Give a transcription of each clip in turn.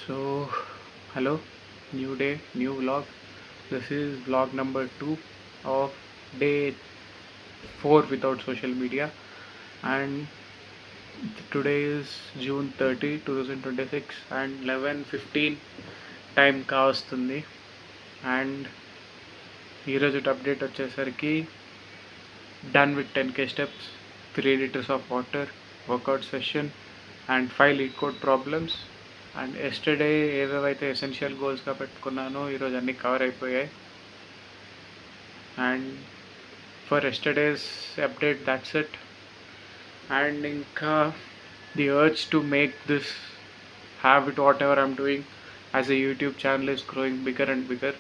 So, hello, new day, new vlog. This is vlog number 2 of day 4 without social media, and today is June 30, 2026, and 11:15 time కావస్తుంది. And ఈరోజు update వచ్చేసరికి done with 10K steps, 3 liters of water, workout session and 5 LeetCode problems. And yesterday ఏవేవైతే essential గోల్స్గా పెట్టుకున్నానో ఈరోజు అన్నీ cover అయిపోయాయి. And for yesterday's update that's it. And ఇంకా the urge to make this habit whatever I'm doing as a YouTube channel is growing bigger and bigger.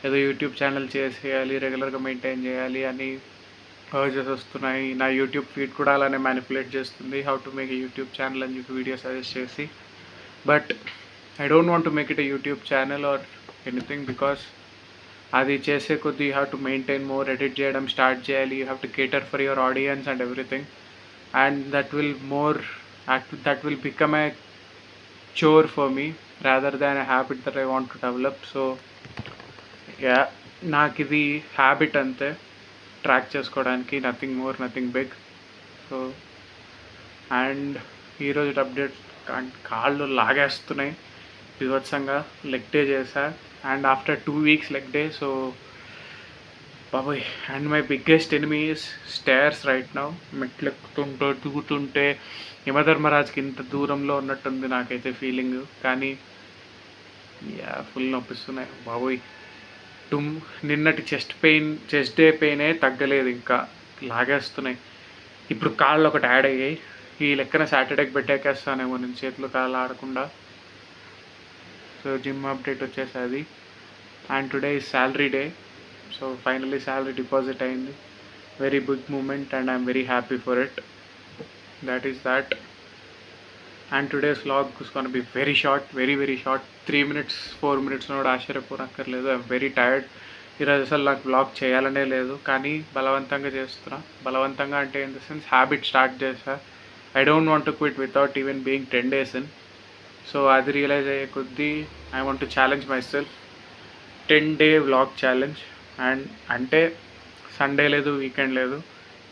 ఏదో YouTube channel చేసేయాలి, రెగ్యులర్గా మెయింటైన్ చేయాలి అని అర్జెస్ వస్తున్నాయి. నా YouTube feed కూడా అలానే మ్యానిపులేట్ చేస్తుంది, how to make a YouTube channel అని చెప్పి వీడియో సజెస్ట్ చేసి. But I don't want to make it a YouTube channel or anything, because అది చేసే కొద్దీ you have to maintain more, edit చేయడం స్టార్ట్ చేయాలి, you have to కేటర్ for your audience and everything. And that will become a chore for me rather than a habit that I want to develop. So yeah, నాకు ఇది habit అంతే, track చేసుకోవడానికి, nothing more, nothing big. So and ఈరోజు update, కాళ్ళు లాగేస్తున్నాయి వివత్సంగా. Leg day చేశా and after 2 weeks leg day. So బాబోయ్, and my biggest enemy is stairs right now. మెట్లు ఎక్కుతుంటే దిగుతుంటే యమధర్మరాజ్కి ఇంత దూరంలో ఉన్నట్టుంది నాకైతే ఫీలింగ్. కానీ ఫుల్ నొప్పిస్తున్నాయి బాబోయ్. నిన్నటి చెస్ట్ డే పెయినే తగ్గలేదు, ఇంకా లాగేస్తున్నాయి. ఇప్పుడు కాళ్ళు ఒకటి యాడ్ అయ్యాయి. ఈ లెక్కన సాటర్డేకి పెట్టేకేస్తానేమో నేను చేతులు కాళ్ళు ఆడకుండా. సో జిమ్ అప్డేట్ వచ్చేసది. And today is salary day. So finally salary deposit అయింది. Very big moment and I'm very happy for it. That is that. And today's vlog is going to be very short, very short. 3 minutes 4 minutes కూడా ఆశ్చర్యపోనక్కర్లేదు. I'm very tired. ఈరోజు అసలు నాకు vlog చేయాలనే లేదు, కానీ బలవంతంగా చేస్తున్నా. బలవంతంగా అంటే in the sense habit start చేసా. I don't want to quit without even being 10 days in. So అది రియలైజ్ అయ్యే కొద్దీ I want to challenge my self. 10-day vlog challenge. And అంటే సండే లేదు, వీకెండ్ లేదు,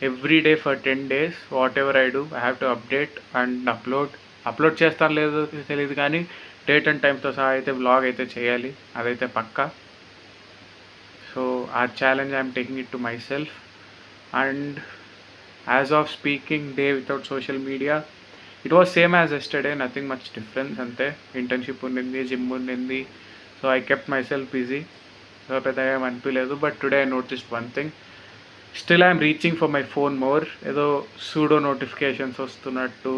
every day for 10 days whatever I do I have to update and upload చేస్తాను లేదు తెలియదు, కానీ డేట్ అండ్ టైంతో సహా అయితే వ్లాగ్ అయితే చేయాలి, అదైతే పక్కా. సో ఆ challenge I'm taking it to my self. And as of speaking, day without social media, it was same as yesterday, nothing much difference. అంతే, ఇంటర్న్షిప్ ఉండింది, జిమ్ ఉండింది. So I kept my self busy. So పెద్దగా ఏం అనిపించలేదు. But today I noticed one thing. Still I'm reaching for my phone more. ఏదో pseudo notifications వస్తున్నట్టు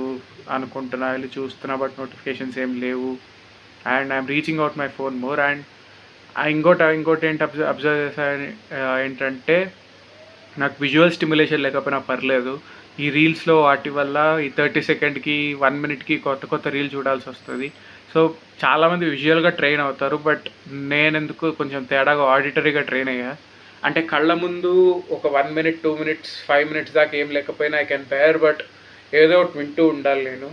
అనుకుంటున్నా, వెళ్ళి చూస్తున్నా, బట్ నోటిఫికేషన్స్ ఏం లేవు. And I'm reaching out my phone more. And ఇంకోటి ఏంటి అబ్జర్వ్ చేశాను ఏంటంటే, నాకు విజువల్ స్టిమ్యులేషన్ లేకపోయినా పర్లేదు. ఈ రీల్స్లో వాటి వల్ల ఈ 30 సెకండ్కి 1 minute కొత్త రీల్ చూడాల్సి వస్తుంది. సో చాలామంది విజువల్గా ట్రైన్ అవుతారు, బట్ నేనెందుకు కొంచెం తేడాగా ఆడిటరీగా ట్రైన్ అయ్యా. అంటే కళ్ళ ముందు ఒక 1 minute 2 minutes 5 minutes దాకా ఏం లేకపోయినా ఐ కెన్ బేర్, బట్ ఏదో ఒకటి వింటూ ఉండాలి, నేను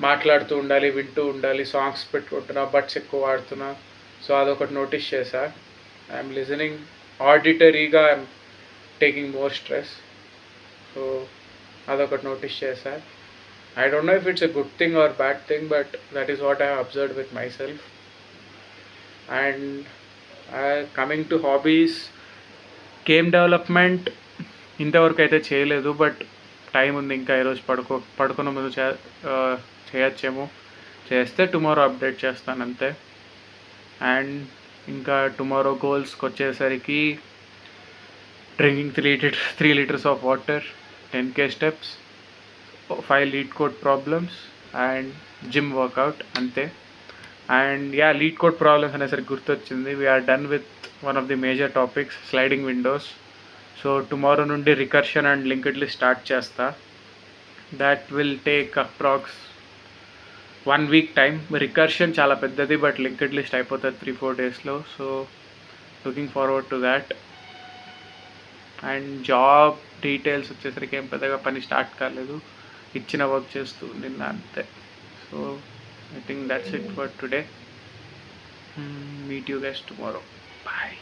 మాట్లాడుతూ ఉండాలి, వింటూ ఉండాలి. సాంగ్స్ పెట్టుకుంటున్నా, బడ్స్ ఎక్కువ వాడుతున్నా. సో అదొకటి నోటీస్ చేశా. ఐఎమ్ లిజనింగ్ ఆడిటరీగా, I'm taking more stress. So అదొకటి నోటీస్ చేశా. I don't know if it's a good thing or bad thing, but that is what I have observed with my self. And coming to hobbies, game development ఇంతవరకు అయితే చేయలేదు, but time ఉంది ఇంకా. ఈరోజు పడుకున్న ముందు చేయొచ్చేమో. చేస్తే టుమారో అప్డేట్ చేస్తాను అంతే. అండ్ ఇంకా టుమారో గోల్స్కి వచ్చేసరికి drinking 3 liters of water, 10K steps, 5 LeetCode problems and gym workout, అంతే. అండ్ లీడ్ కోడ్ ప్రాబ్లమ్స్ అనేసరికి గుర్తొచ్చింది. We're done with one of the major topics, sliding windows. So tomorrow నుండి recursion and linked list start చేస్తా. That will take approx 1 week time. Recursion చాలా పెద్దది, but linked list అయిపోతుంది 3-4 daysలో. So looking forward to that. And job details వచ్చేసరికి ఏం పెద్దగా పని స్టార్ట్ కాలేదు, ఇచ్చిన వర్క్ చేస్తూ నిన్న అంతే. So I think that's it for today. Meet you guys tomorrow. Bye.